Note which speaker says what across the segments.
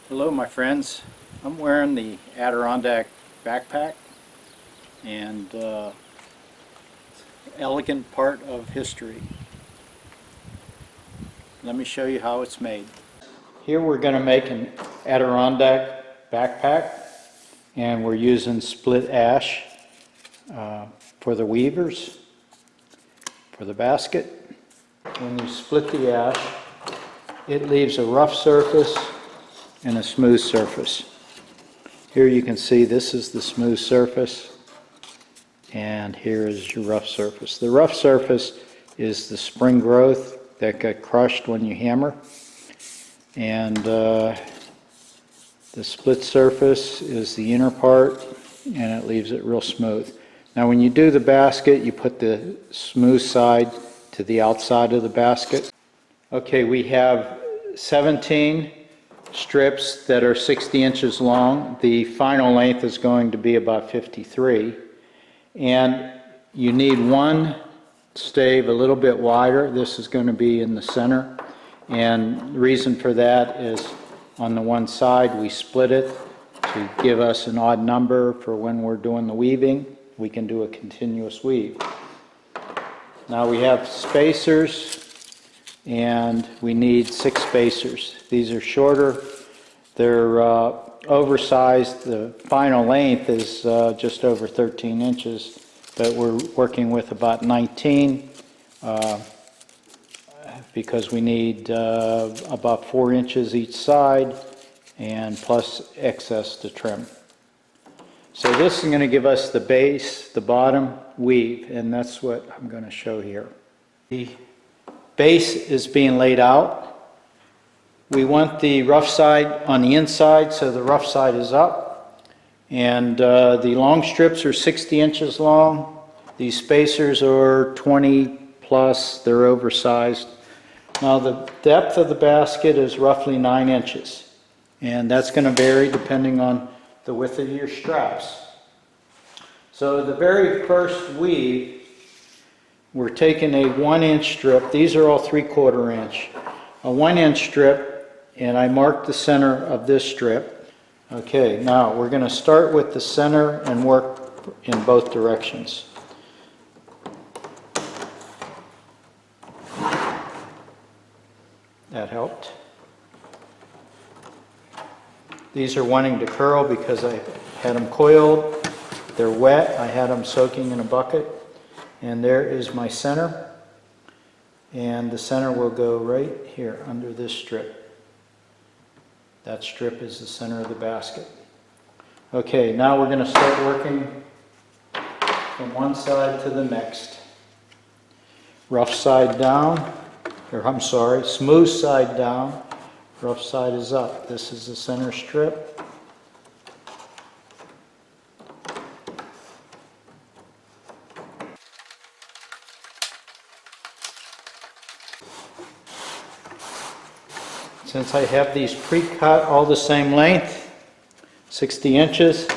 Speaker 1: Hello my friends, I'm wearing the Adirondack backpack and elegant part of history. Let me show you how it's made. Here we're going to make an Adirondack backpack and we're using split ash for the weavers, for the basket. When you split the ash, it leaves a rough surface and a smooth surface. Here you can see this is the smooth surface and here is your rough surface. The rough surface is the spring growth that got crushed when you hammer, and the split surface is the inner part and it leaves it real smooth. Now when you do the basket, you put the smooth side to the outside of the basket. Okay, we have 17 strips that are 60 inches long. The final length is going to be about 53, and you need one stave a little bit wider. This is going to be in the center, and the reason for that is on the one side we split it to give us an odd number for when we're doing the weaving. We can do a continuous weave. Now we have spacers, and we need 6 spacers. These are shorter, they're oversized. The final length is just over 13 inches, but we're working with about 19 because we need about 4 inches each side and plus excess to trim. So this is going to give us the base, the bottom weave, and that's what I'm going to show here. The base is being laid out. We want the rough side on the inside, so the rough side is up. And the long strips are 60 inches long. These spacers are 20 plus, they're oversized. Now the depth of the basket is roughly 9 inches. And that's going to vary depending on the width of your straps. So the very first weave, we're taking a 1-inch strip. These are all 3/4 inch. A 1-inch strip, and I marked the center of this strip. Okay, now we're going to start with the center and work in both directions. That helped. These are wanting to curl because I had them coiled. They're wet. I had them soaking in a bucket. And there is my center, and the center will go right here under this strip. That strip is the center of the basket. Okay, now we're going to start working from one side to the next. Rough side down, or I'm sorry, smooth side down, rough side is up. This is the center strip. Since I have these pre-cut all the same length, 60 inches,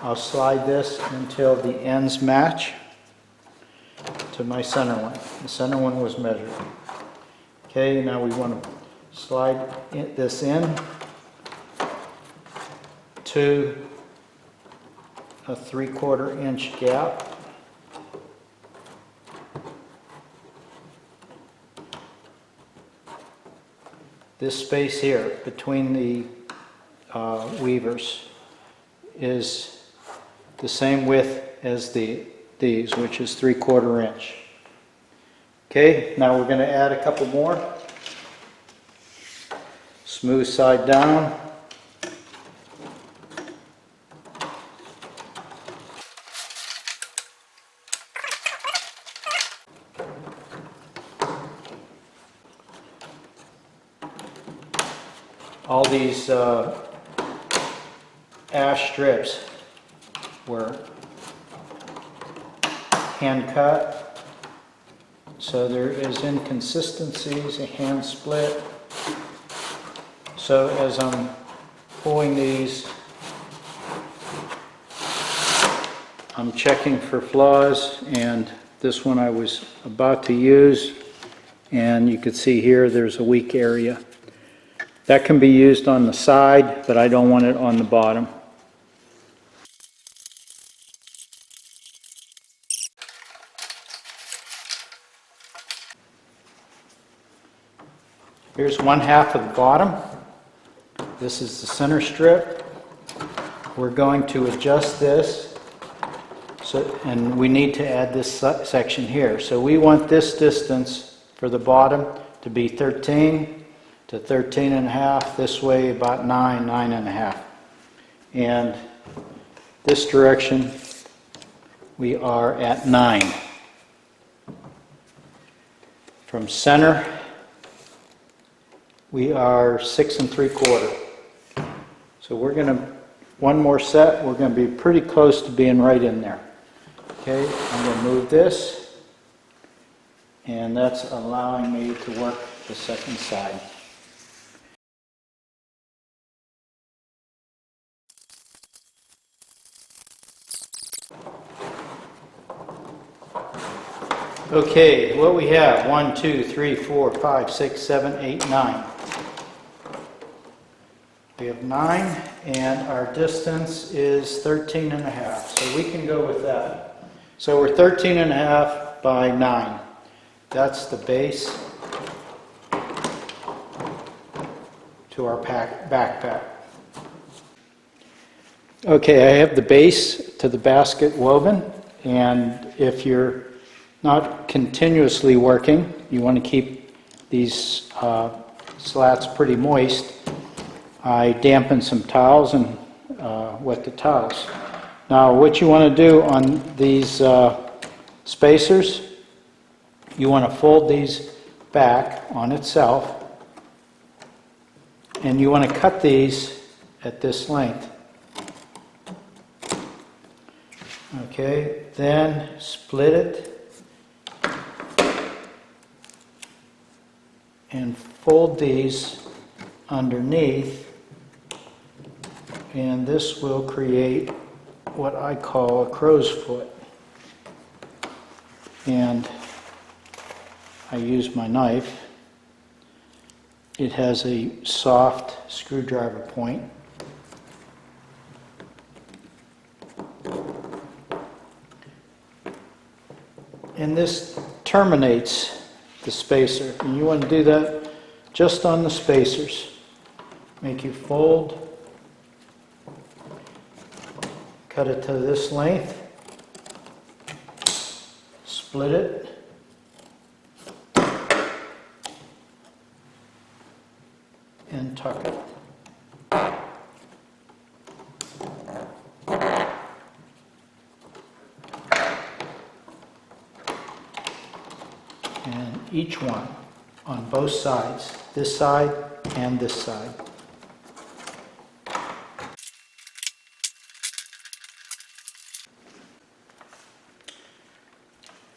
Speaker 1: I'll slide this until the ends match to my center one. The center one was measured. Okay, now we want to slide this in to a 3/4 inch gap. This space here between the weavers is the same width as these, which is 3/4 inch. Okay, now we're going to add a couple more. Smooth side down. All these ash strips were hand cut, so there is inconsistencies, a hand split. So as I'm pulling these, I'm checking for flaws, and this one I was about to use, and you can see here there's a weak area. That can be used on the side, but I don't want it on the bottom. Here's one half of the bottom. This is the center strip. We're going to adjust this, and we need to add this section here. So we want this distance for the bottom to be 13 to 13 and a half. This way about 9 and a half. And this direction we are at 9. From center we are 6 3/4. So we're going to, one more set, we're going to be pretty close to being right in there. Okay, I'm going to move this, and that's allowing me to work the second side. Okay, what we have, 1, 2, 3, 4, 5, 6, 7, 8, 9. We have 9, and our distance is 13 and a half, so we can go with that. So we're 13 and a half by 9. That's the base to our backpack. Okay, I have the base to the basket woven, and if you're not continuously working, you want to keep these slats pretty moist, I dampen some towels and wet the towels. Now what you want to do on these spacers, you want to fold these back on itself, and you want to cut these at this length. Okay, then split it and fold these underneath, and this will create what I call a crow's foot. And I use my knife. It has a soft screwdriver point. And this terminates the spacer, and you want to do that just on the spacers. Make you fold, cut it to this length, split it, and tuck it. And each one on both sides, this side and this side.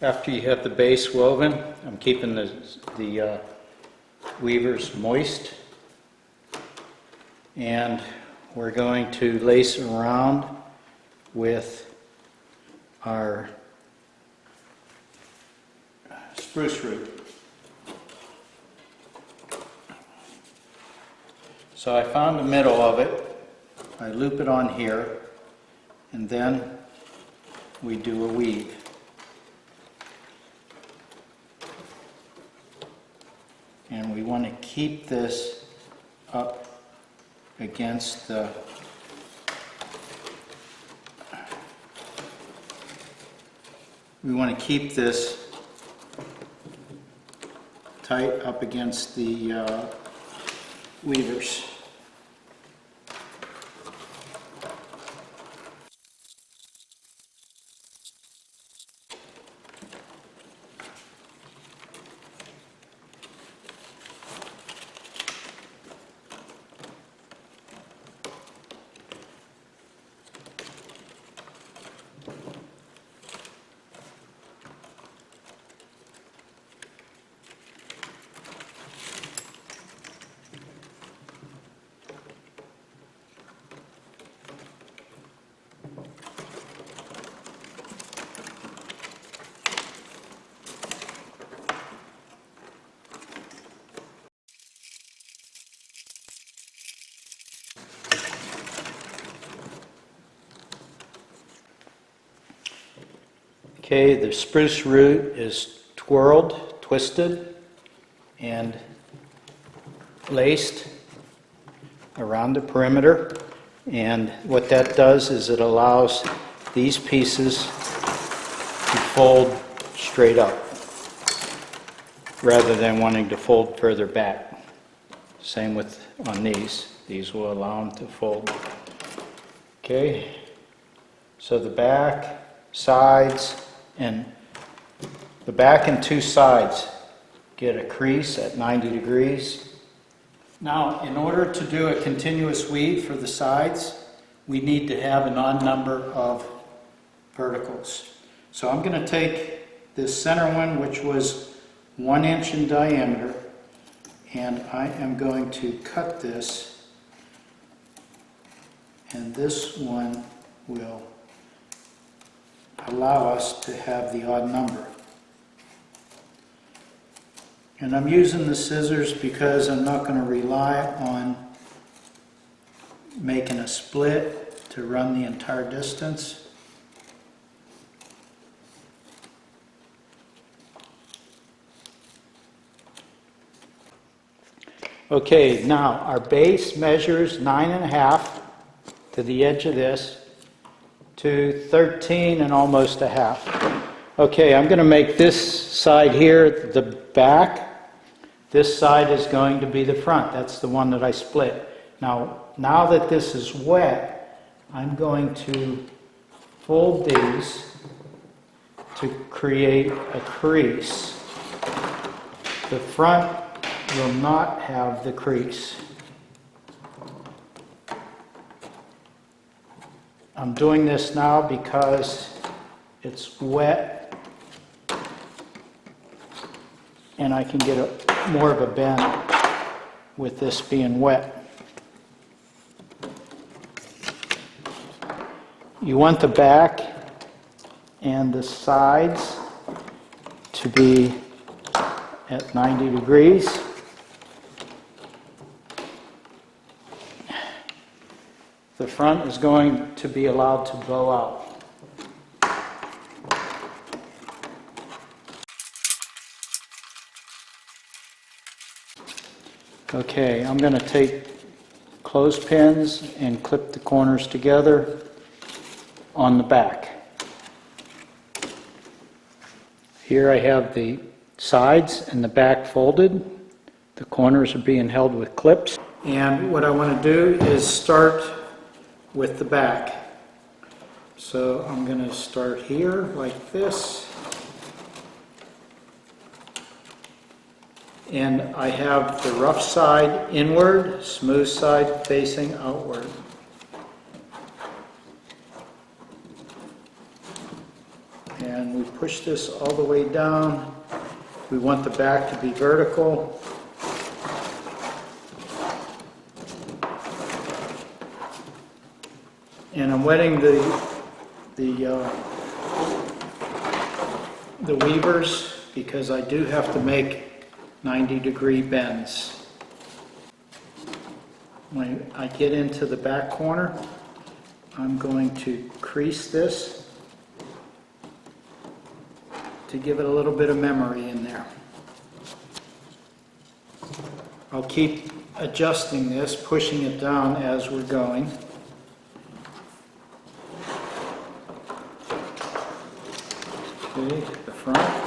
Speaker 1: After you have the base woven, I'm keeping the weavers moist, and we're going to lace around with our spruce root. So I found the middle of it, I loop it on here, and then we do a weave. And we want to keep this up against the tight up against the weavers. Okay, the spruce root is twirled, twisted, and laced around the perimeter. And what that does is it allows these pieces to fold straight up rather than wanting to fold further back. Same with on these. These will allow them to fold. Okay, so the back, sides, and the back and two sides get a crease at 90 degrees. Now, in order to do a continuous weave for the sides, we need to have an odd number of verticals. So I'm going to take this center one, which was 1 inch in diameter, and I am going to cut this, and this one will allow us to have the odd number. And I'm using the scissors because I'm not going to rely on making a split to run the entire distance. Okay, now our base measures 9.5 to the edge of this to 13 and almost a half. Okay, I'm going to make this side here the back. This side is going to be the front. That's the one that I split. Now that this is wet, I'm going to fold these to create a crease. The front will not have the crease. I'm doing this now because it's wet and I can get more of a bend with this being wet. You want the back and the sides to be at 90 degrees. The front is going to be allowed to bow out. Okay, I'm going to take clothespins and clip the corners together on the back. Here I have the sides and the back folded. The corners are being held with clips. And what I want to do is start with the back. So I'm going to start here like this. And I have the rough side inward, smooth side facing outward. And we push this all the way down. We want the back to be vertical. And I'm wetting the weavers because I do have to make 90-degree bends. When I get into the back corner, I'm going to crease this to give it a little bit of memory in there. I'll keep adjusting this, pushing it down as we're going. Okay, the front.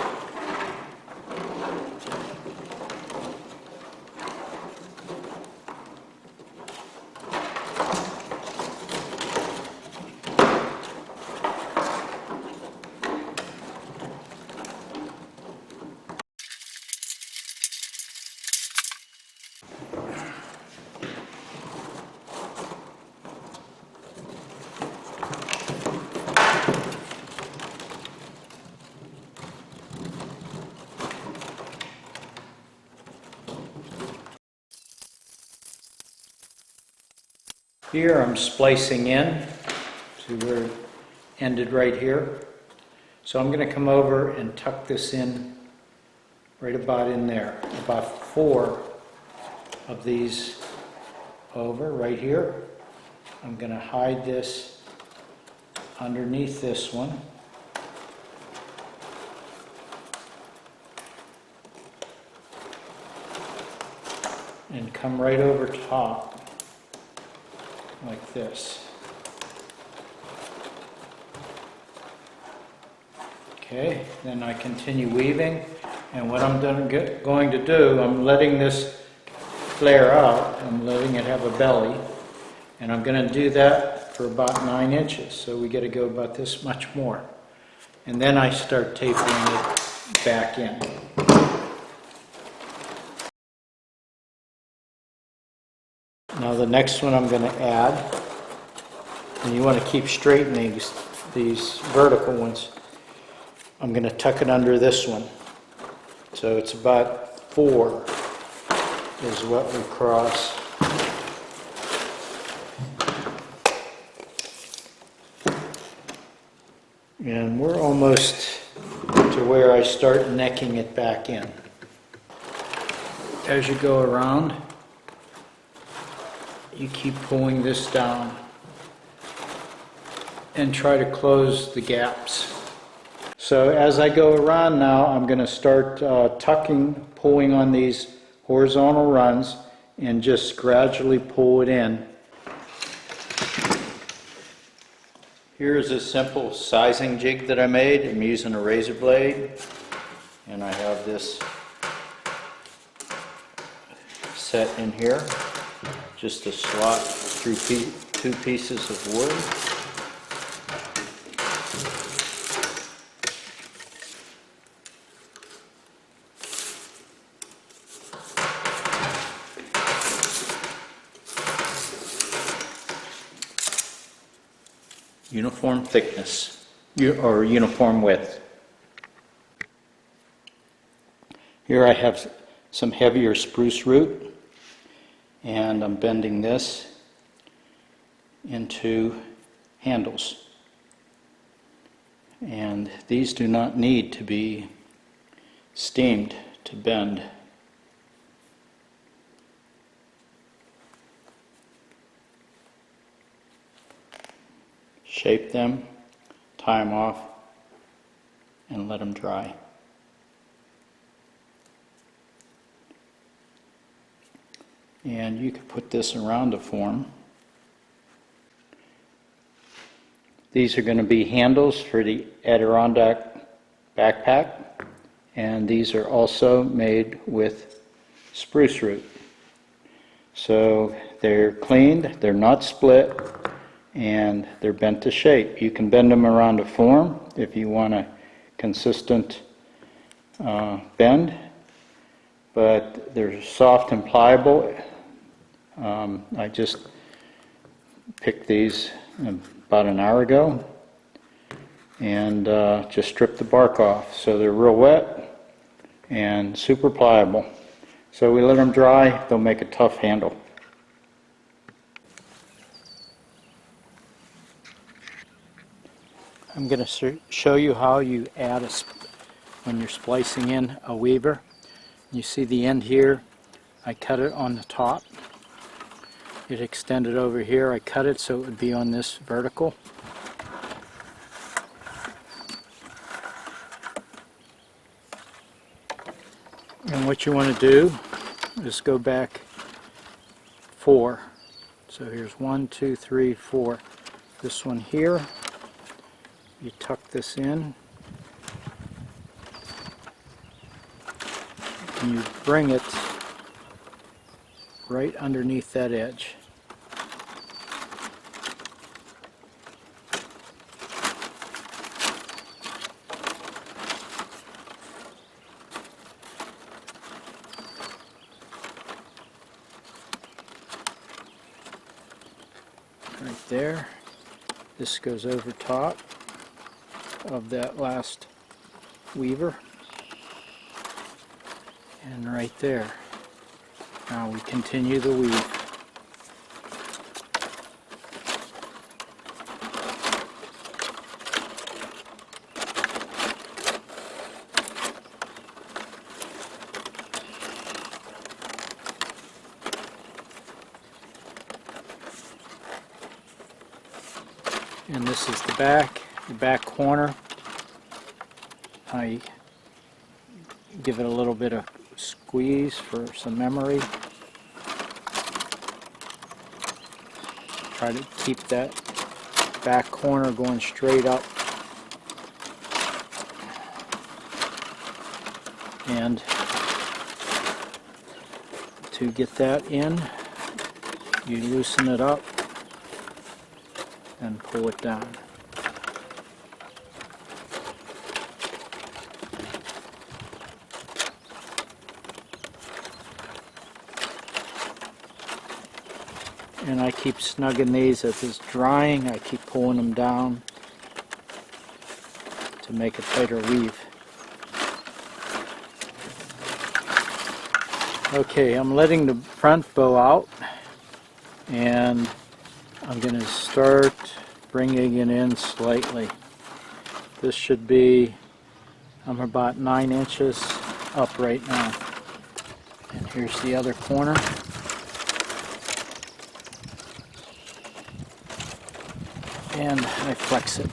Speaker 1: Here I'm splicing in to where it ended right here. So I'm going to come over and tuck this in right about in there. About 4 of these over right here. I'm going to hide this underneath this one. and come right over top like this. Okay, then I continue weaving, and what I'm going to do, I'm letting this flare out, I'm letting it have a belly, and I'm going to do that for about 9 inches, so we got to go about this much more. And then I start tapering it back in. Now the next one I'm going to add, and you want to keep straightening these vertical ones. I'm going to tuck it under this one. So it's about 4 is what we cross. And we're almost to where I start necking it back in. As you go around, you keep pulling this down and try to close the gaps. So as I go around now, I'm going to start pulling on these horizontal runs and just gradually pull it in. Here's a simple sizing jig that I made. I'm using a razor blade, and I have this set in here, just a slot through 2 pieces of wood. Uniform thickness, or uniform width. Here I have some heavier spruce root, and I'm bending this into handles. And these do not need to be steamed to bend. Shape them, tie them off, and let them dry. And you can put this around a form. These are going to be handles for the Adirondack backpack, and these are also made with spruce root. So they're cleaned, they're not split, and they're bent to shape. You can bend them around a form if you want a consistent bend, but they're soft and pliable. I just picked these about an hour ago and just stripped the bark off. So they're real wet and super pliable. So we let them dry, they'll make a tough handle. I'm going to show you how you add when you're splicing in a weaver. You see the end here, I cut it on the top. It extended over here, I cut it so it would be on this vertical. And what you want to do is go back 4. So here's 1, 2, 3, 4. This one here. You tuck this in, and you bring it right underneath that edge. Right there. This goes over top of that last weaver, and right there. Now we continue the weave. And this is the back corner. I give it a little bit of squeeze for some memory, Try to keep that back corner going straight up. And to get that in, you loosen it up and pull it down. And I keep snugging these as it's drying. I keep pulling them down to make a tighter weave. Okay, I'm letting the front bow out, and I'm going to start bringing it in slightly. This should be, I'm about 9 inches up right now. And here's the other corner. And I flex it.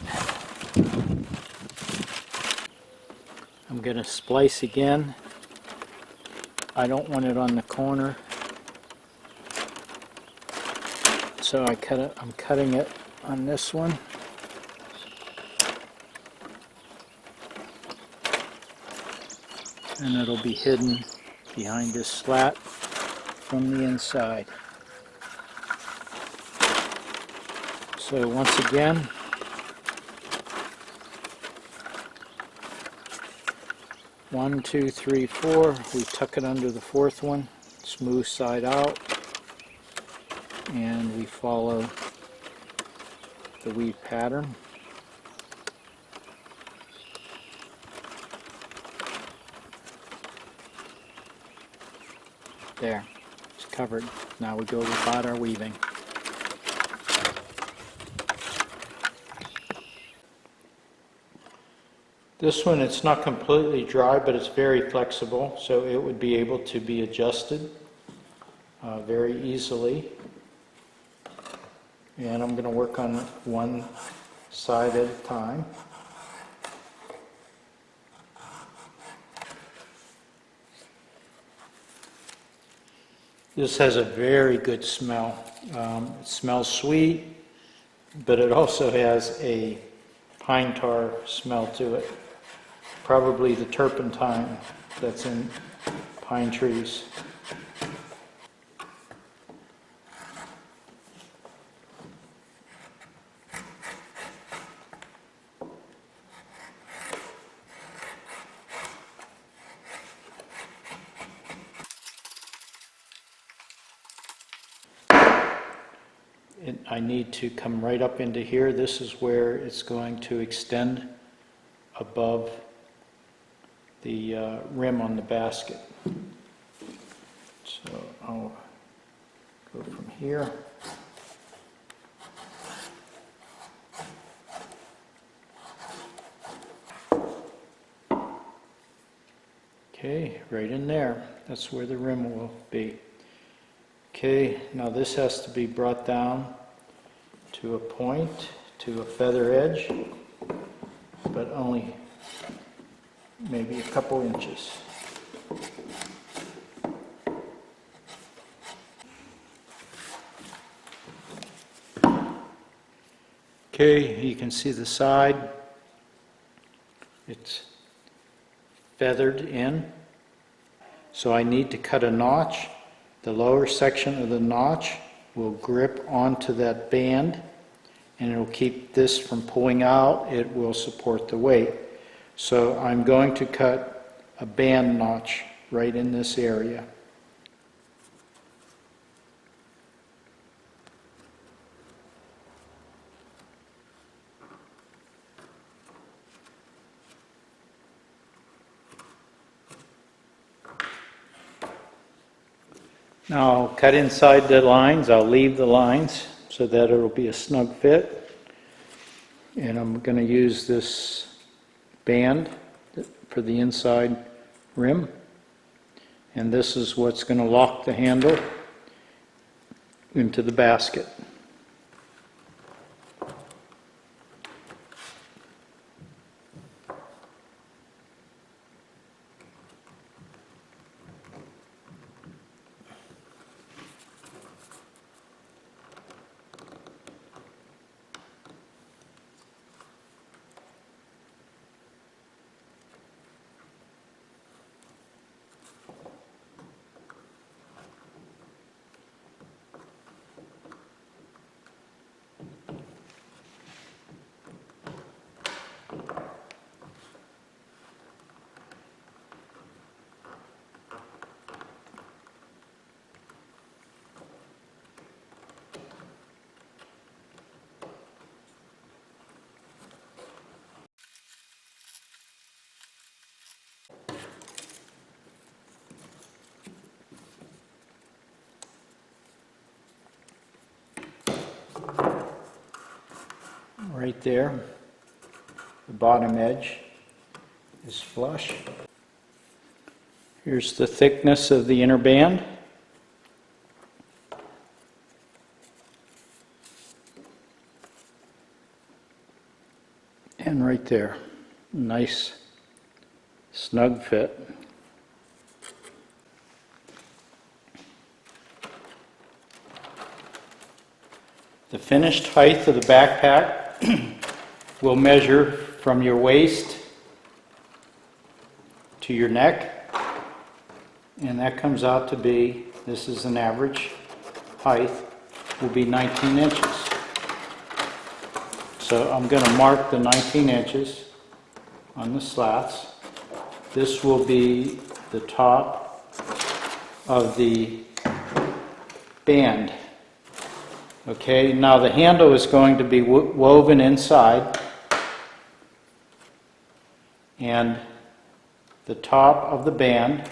Speaker 1: I'm going to splice again. I don't want it on the corner, so I'm cutting it on this one. And it'll be hidden behind this slat from the inside. So once again, one, two, three, four. We tuck it under the fourth one, smooth side out, and we follow the weave pattern. There, it's covered. Now we go about our weaving. This one, it's not completely dry, but it's very flexible, so it would be able to be adjusted very easily. And I'm going to work on one side at a time. This has a very good smell. It smells sweet, but it also has a pine tar smell to it. Probably the turpentine that's in pine trees. I need to come right up into here. This is where it's going to extend above the rim on the basket. So I'll go from here. Okay, right in there. That's where the rim will be. Okay, now this has to be brought down to a point, to a feather edge, but only maybe a couple inches. Okay, you can see the side. It's feathered in. So I need to cut a notch. The lower section of the notch will grip onto that band, and it will keep this from pulling out. It will support the weight. So I'm going to cut a band notch right in this area. Now I'll cut inside the lines. I'll leave the lines so that it'll be a snug fit. And I'm going to use this band for the inside rim. And this is what's going to lock the handle into the basket. right there. The bottom edge is flush. Here's the thickness of the inner band. And right there, nice snug fit. The finished height of the backpack will measure from your waist to your neck, and that comes out to be, this is an average height, will be 19 inches. So I'm going to mark the 19 inches on the slats. This will be the top of the band. Okay, now the handle is going to be woven inside, and the top of the band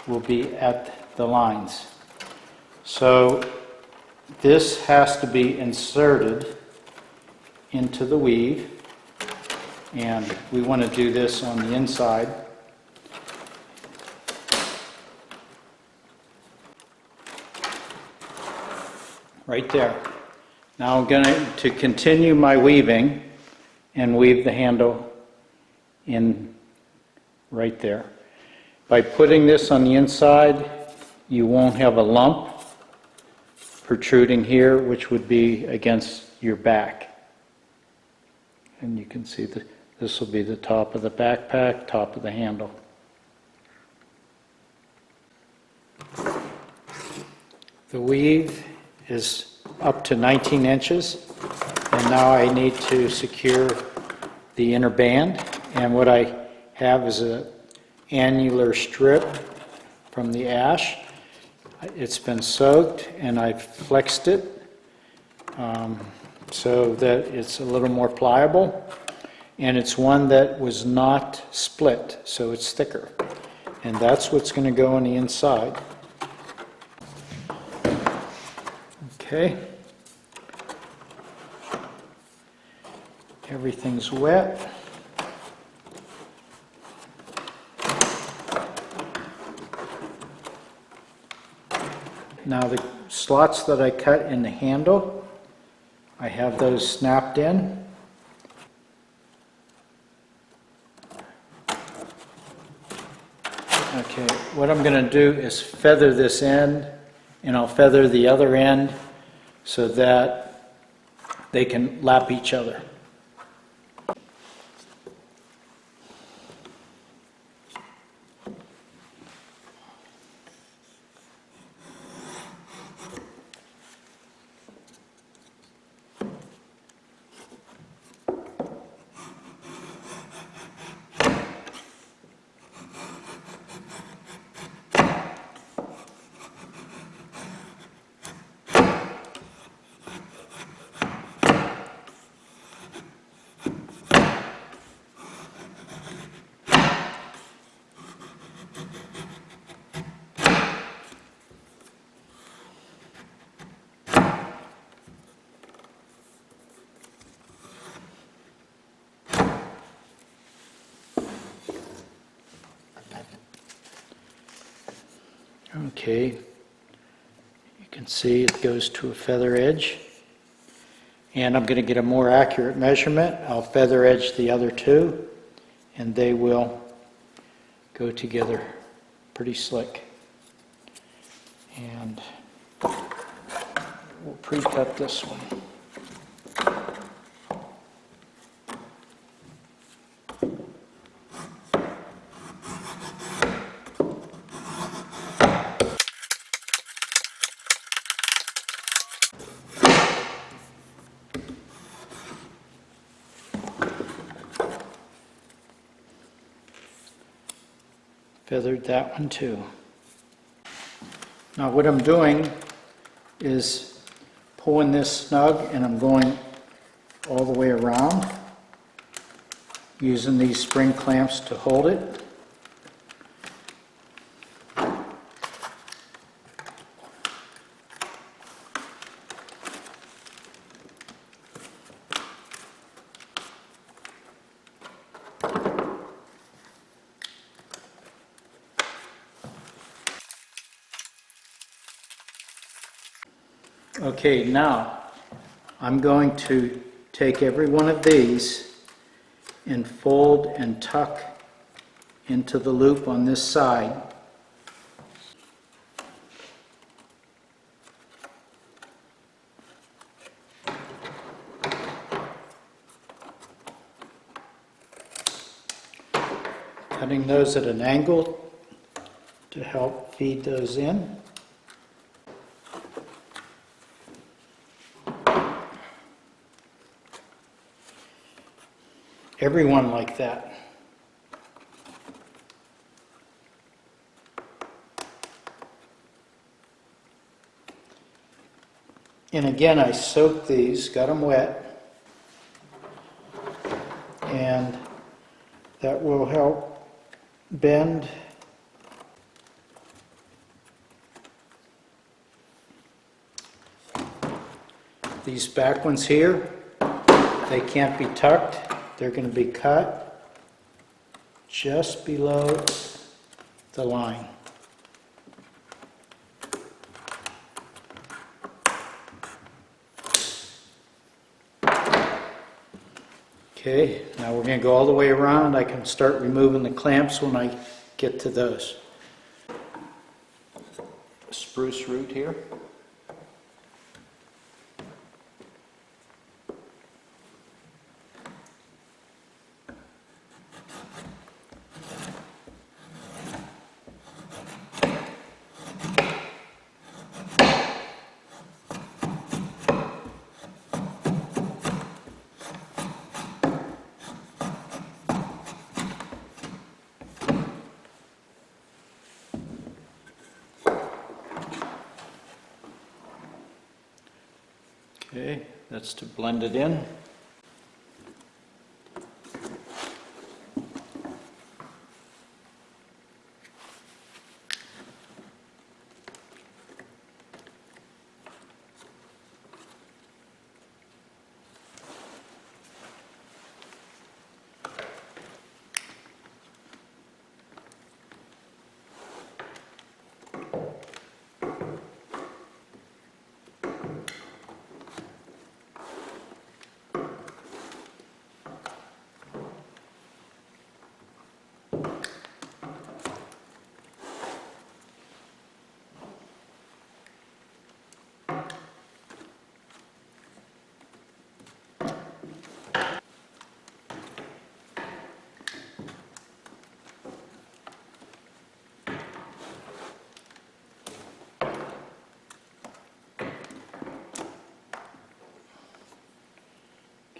Speaker 1: will be at the lines. So this has to be inserted into the weave, and we want to do this on the inside. Right there. Now I'm going to continue my weaving and weave the handle in right there. By putting this on the inside, you won't have a lump protruding here, which would be against your back. And you can see that this will be the top of the backpack, top of the handle. The weave is up to 19 inches, and now I need to secure the inner band, and what I have is an annular strip from the ash. It's been soaked and I've flexed it so that it's a little more pliable, and it's one that was not split, so it's thicker, and that's what's going to go on the inside. Okay, everything's wet. Now the slots that I cut in the handle, I have those snapped in. Okay, what I'm going to do is feather this end, and I'll feather the other end so that they can lap each other. Okay, you can see it goes to a feather edge, and I'm going to get a more accurate measurement. I'll feather edge the other two, and they will go together pretty slick. And we'll pre-cut this one. Feathered that one too. Now what I'm doing is pulling this snug, and I'm going all the way around using these spring clamps to hold it. Okay, now I'm going to take every one of these and fold and tuck into the loop on this side. Cutting those at an angle to help feed those in. Everyone like that. And again, I soaked these, got them wet, and that will help bend these back ones here. They can't be tucked. They're going to be cut just below the line. Okay, now we're going to go all the way around. I can start removing the clamps when I get to those. Spruce root here. Okay, that's to blend it in.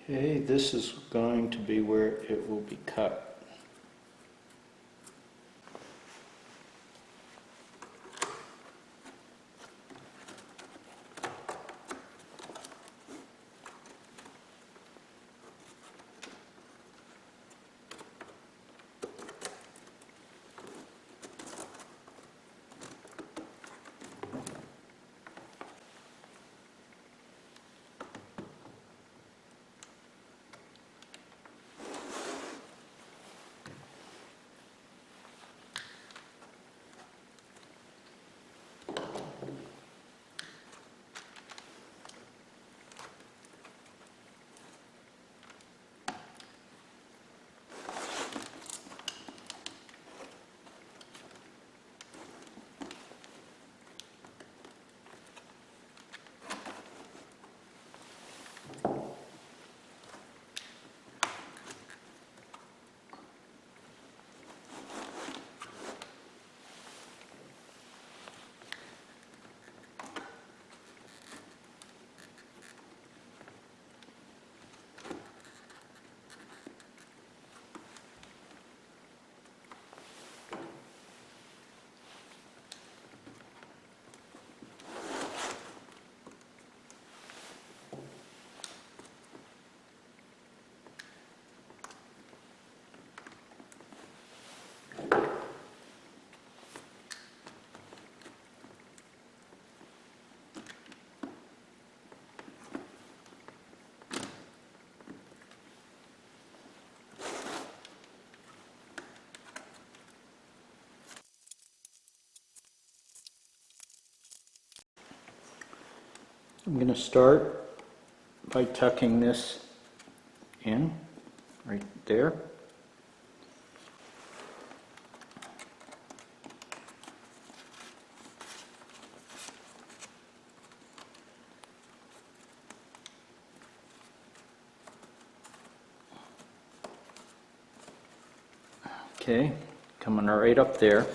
Speaker 1: Okay, this is going to be where it will be cut. I'm going to start by tucking this in right there. Okay, coming right up there.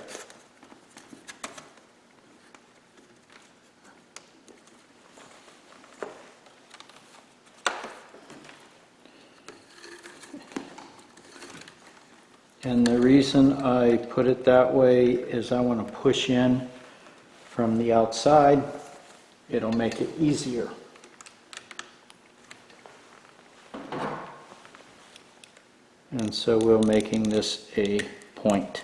Speaker 1: And the reason I put it that way is I want to push in from the outside. It'll make it easier. And so we're making this a point.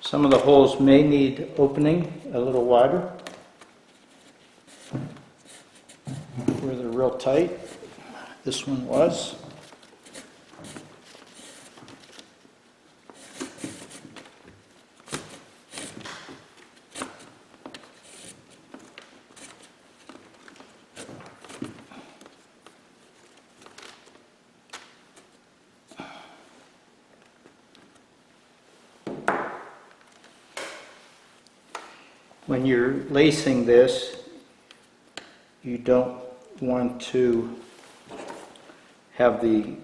Speaker 1: Some of the holes may need opening a little wider where they're real tight. This one was. When you're lacing this, you don't want to have the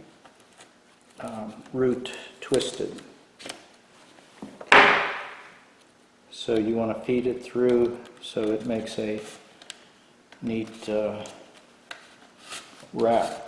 Speaker 1: root twisted. So you want to feed it through so it makes a neat wrap.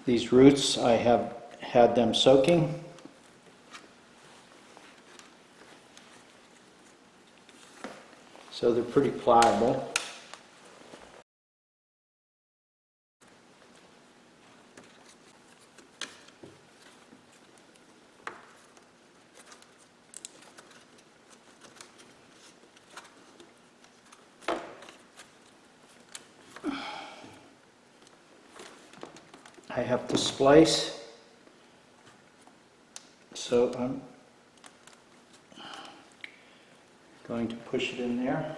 Speaker 1: These roots, I have had them soaking. So they're pretty pliable. I have to splice, so I'm going to push it in there.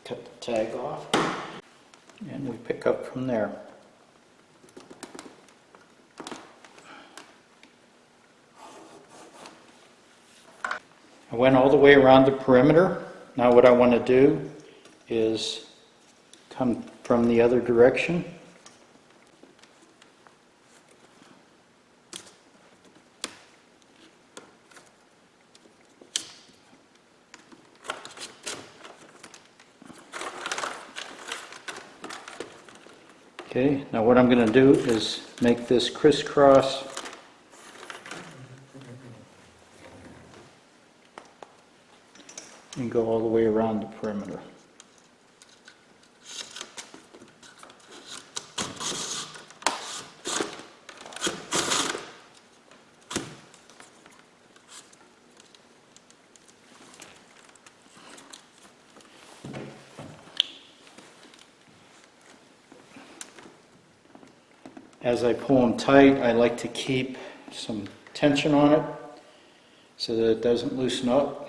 Speaker 1: Cut the tag off, and we pick up from there. I went all the way around the perimeter. Now what I want to do is come from the other direction. Okay, now what I'm going to do is make this crisscross and go all the way around the perimeter. As I pull them tight, I like to keep some tension on it so that it doesn't loosen up.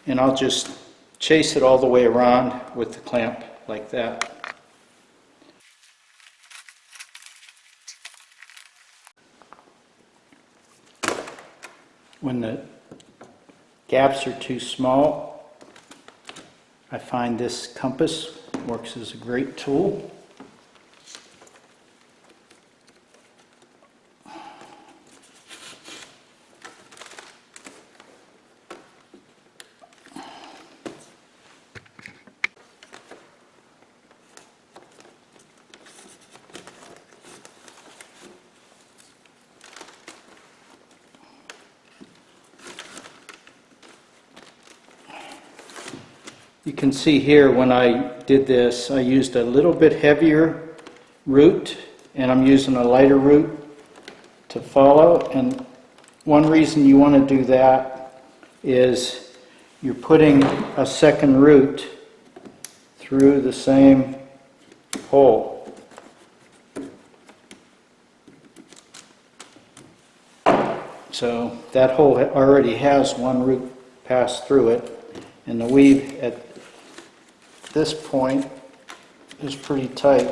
Speaker 1: And I'll just chase it all the way around with the clamp like that. When the gaps are too small, I find this compass works as a great tool. You can see here when I did this, I used a little bit heavier root and I'm using a lighter root to follow. And one reason you want to do that is you're putting a second root through the same hole. So that hole already has one root passed through it, and the weave at this point is pretty tight.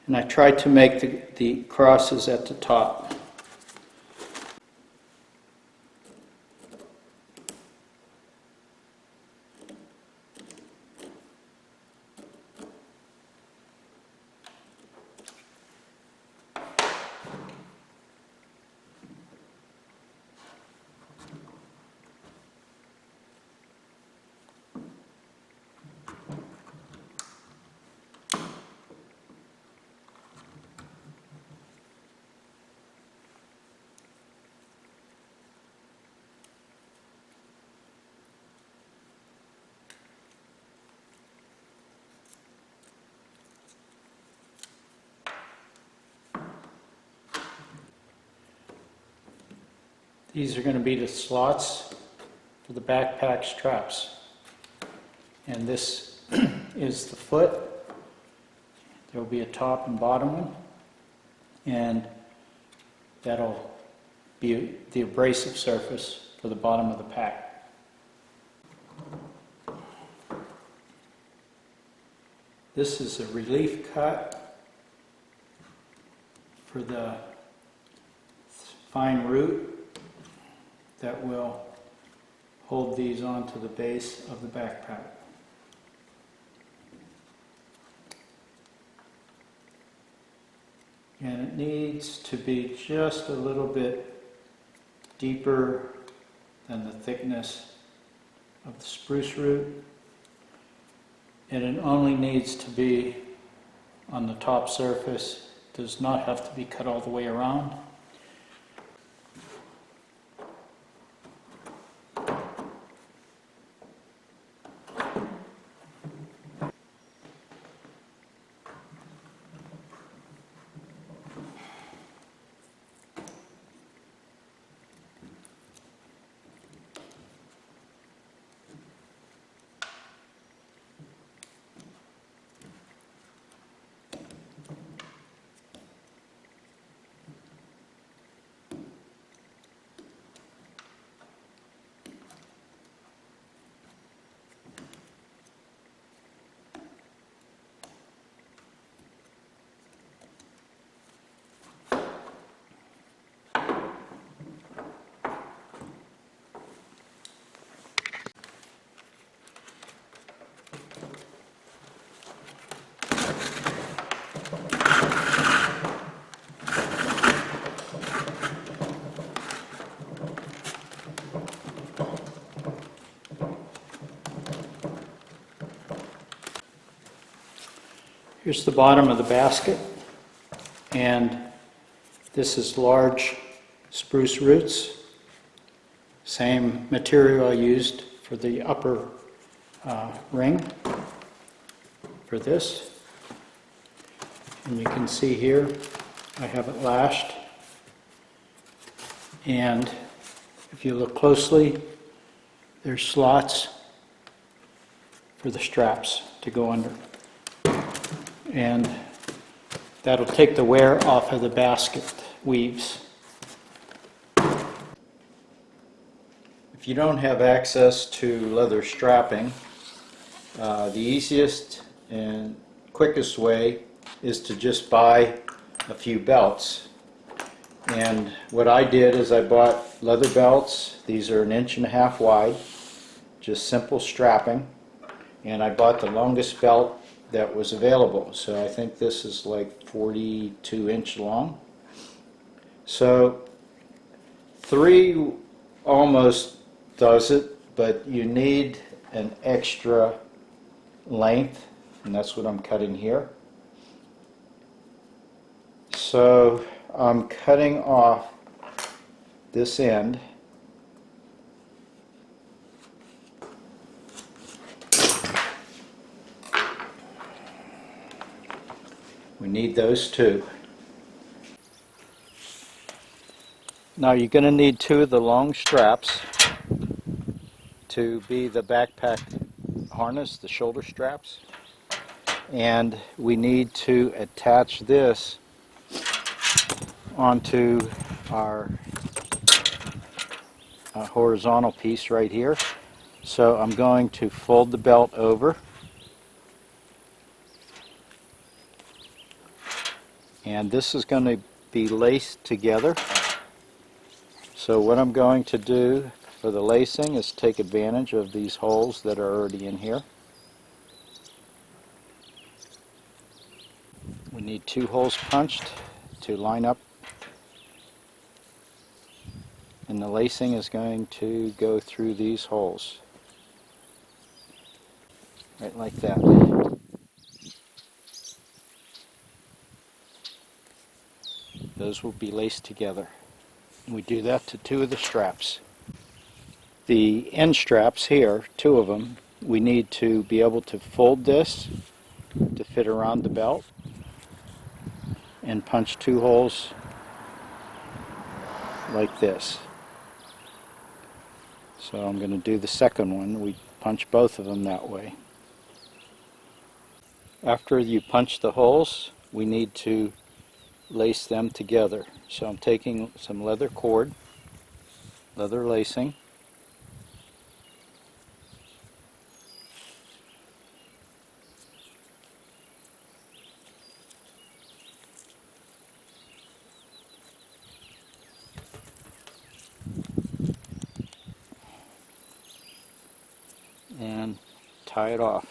Speaker 1: And I tried to make the crosses at the top. These are going to be the slots for the backpack straps. And this is the foot. There will be a top and bottom one. And that'll be the abrasive surface for the bottom of the pack. This is a relief cut for the fine root that will hold these onto the base of the backpack. And it needs to be just a little bit deeper than the thickness of the spruce root. And it only needs to be on the top surface. It does not have to be cut all the way around. Here's the bottom of the basket, and this is large spruce roots. Same material I used for the upper ring for this. And you can see here I have it lashed, and if you look closely, there's slots for the straps to go under. And that'll take the wear off of the basket weaves. If you don't have access to leather strapping, the easiest and quickest way is to just buy a few belts. And what I did is I bought leather belts. These are 1.5 inches wide, just simple strapping. And I bought the longest belt that was available. So I think this is like 42 inch long. So 3 almost does it, but you need an extra length, and that's what I'm cutting here. So I'm cutting off this end. We need those two. Now you're going to need 2 of the long straps to be the backpack harness, the shoulder straps. And we need to attach this onto our horizontal piece right here. So I'm going to fold the belt over. And this is going to be laced together. So what I'm going to do for the lacing is take advantage of these holes that are already in here. We need 2 holes punched to line up. And the lacing is going to go through these holes. Right like that. Those will be laced together. We do that to 2 of the straps. The end straps here, 2 of them, we need to be able to fold this to fit around the belt and punch 2 holes like this. So I'm going to do the second one. We punch both of them that way. After you punch the holes, we need to lace them together. So I'm taking some leather cord, leather lacing, and tie it off.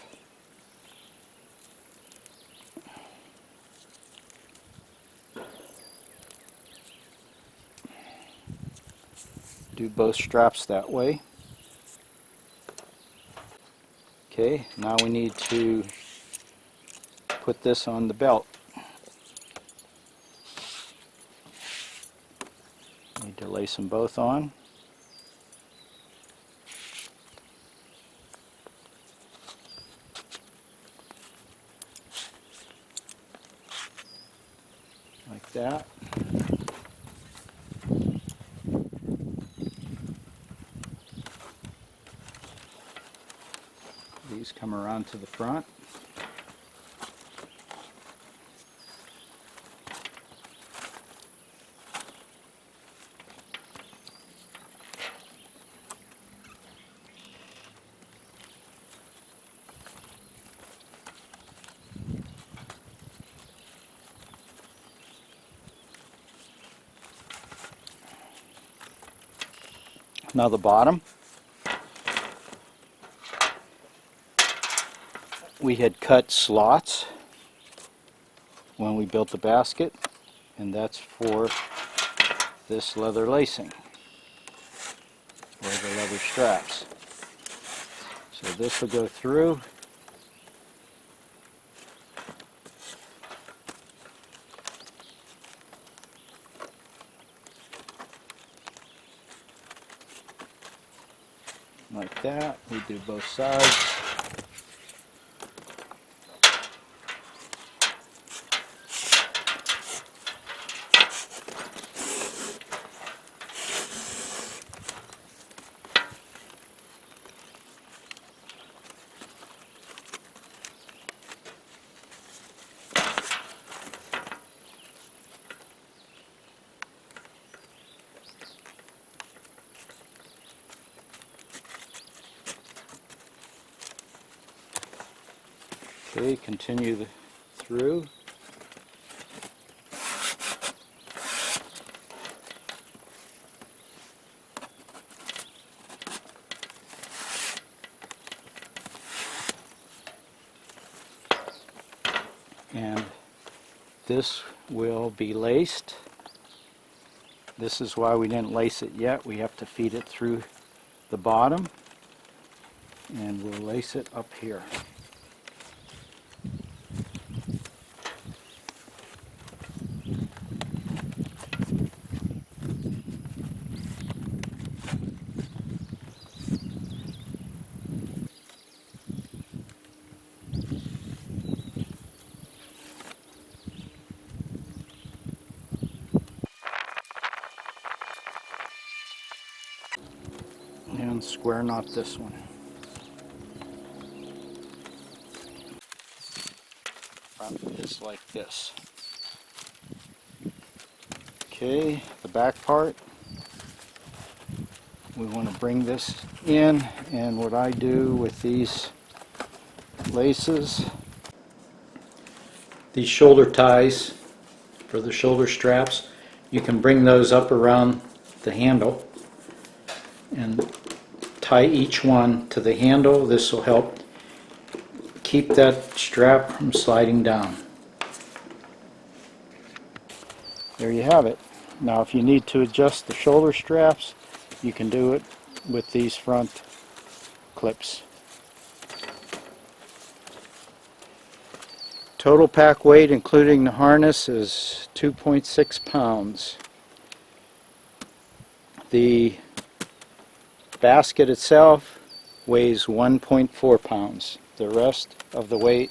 Speaker 1: Do both straps that way. Okay, now we need to put this on the belt. Need to lace them both on. Like that. These come around to the front. Now the bottom, we had cut slots when we built the basket, and that's for this leather lacing, or the leather straps. So this will go through, like that. We do both sides. Okay, continue through. And this will be laced. This is why we didn't lace it yet. We have to feed it through the bottom, and we'll lace it up here. And square knot this one. Front is like this. Okay, the back part, we want to bring this in, and what I do with these laces, these shoulder ties for the shoulder straps, you can bring those up around the handle and tie each one to the handle. This will help keep that strap from sliding down. There you have it. Now if you need to adjust the shoulder straps, you can do it with these front clips. Total pack weight including the harness is 2.6 pounds. The basket itself weighs 1.4 pounds. The rest of the weight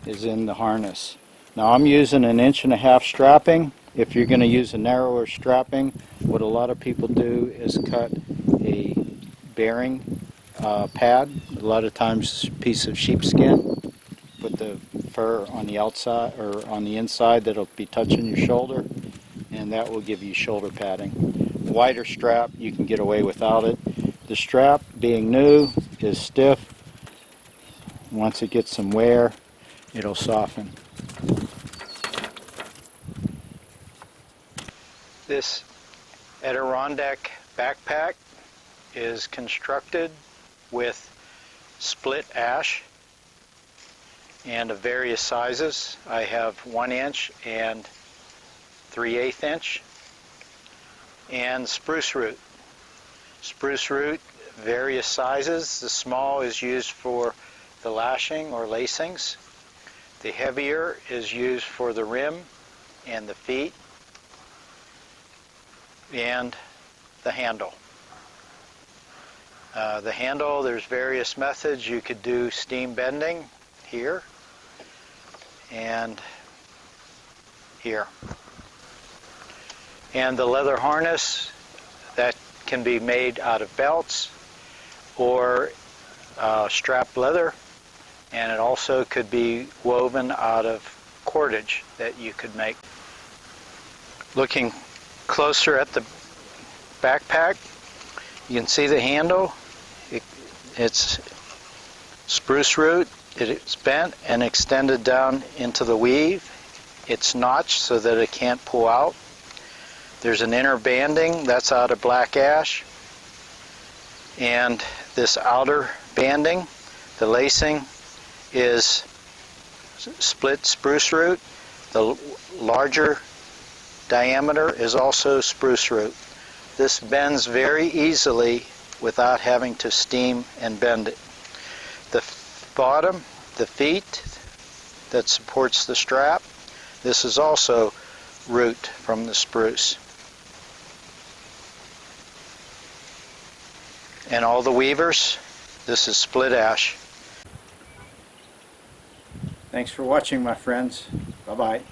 Speaker 1: is in the harness. Now I'm using 1.5 inch strapping. If you're going to use a narrower strapping, what a lot of people do is cut a bearing pad, a lot of times a piece of sheepskin, put the fur on the outside or on the inside that'll be touching your shoulder, and that will give you shoulder padding. A wider strap, you can get away without it. The strap, being new, is stiff. Once it gets some wear, it'll soften. This Adirondack backpack is constructed with split ash and of various sizes. I have 1 inch and 3/8 inch, and spruce root. Spruce root, various sizes. The small is used for the lashing or lacings. The heavier is used for the rim and the feet and the handle. The handle, there's various methods. You could do steam bending here and here. And the leather harness, that can be made out of belts or strap leather, and it also could be woven out of cordage that you could make. Looking closer at the backpack, you can see the handle. It's spruce root. It's bent and extended down into the weave. It's notched so that it can't pull out. There's an inner banding that's out of black ash, and this outer banding, the lacing, is split spruce root. The larger diameter is also spruce root. This bends very easily without having to steam and bend it. The bottom, the feet that supports the strap, this is also root from the spruce. And all the weavers, this is split ash. Thanks for watching, my friends. Bye-bye.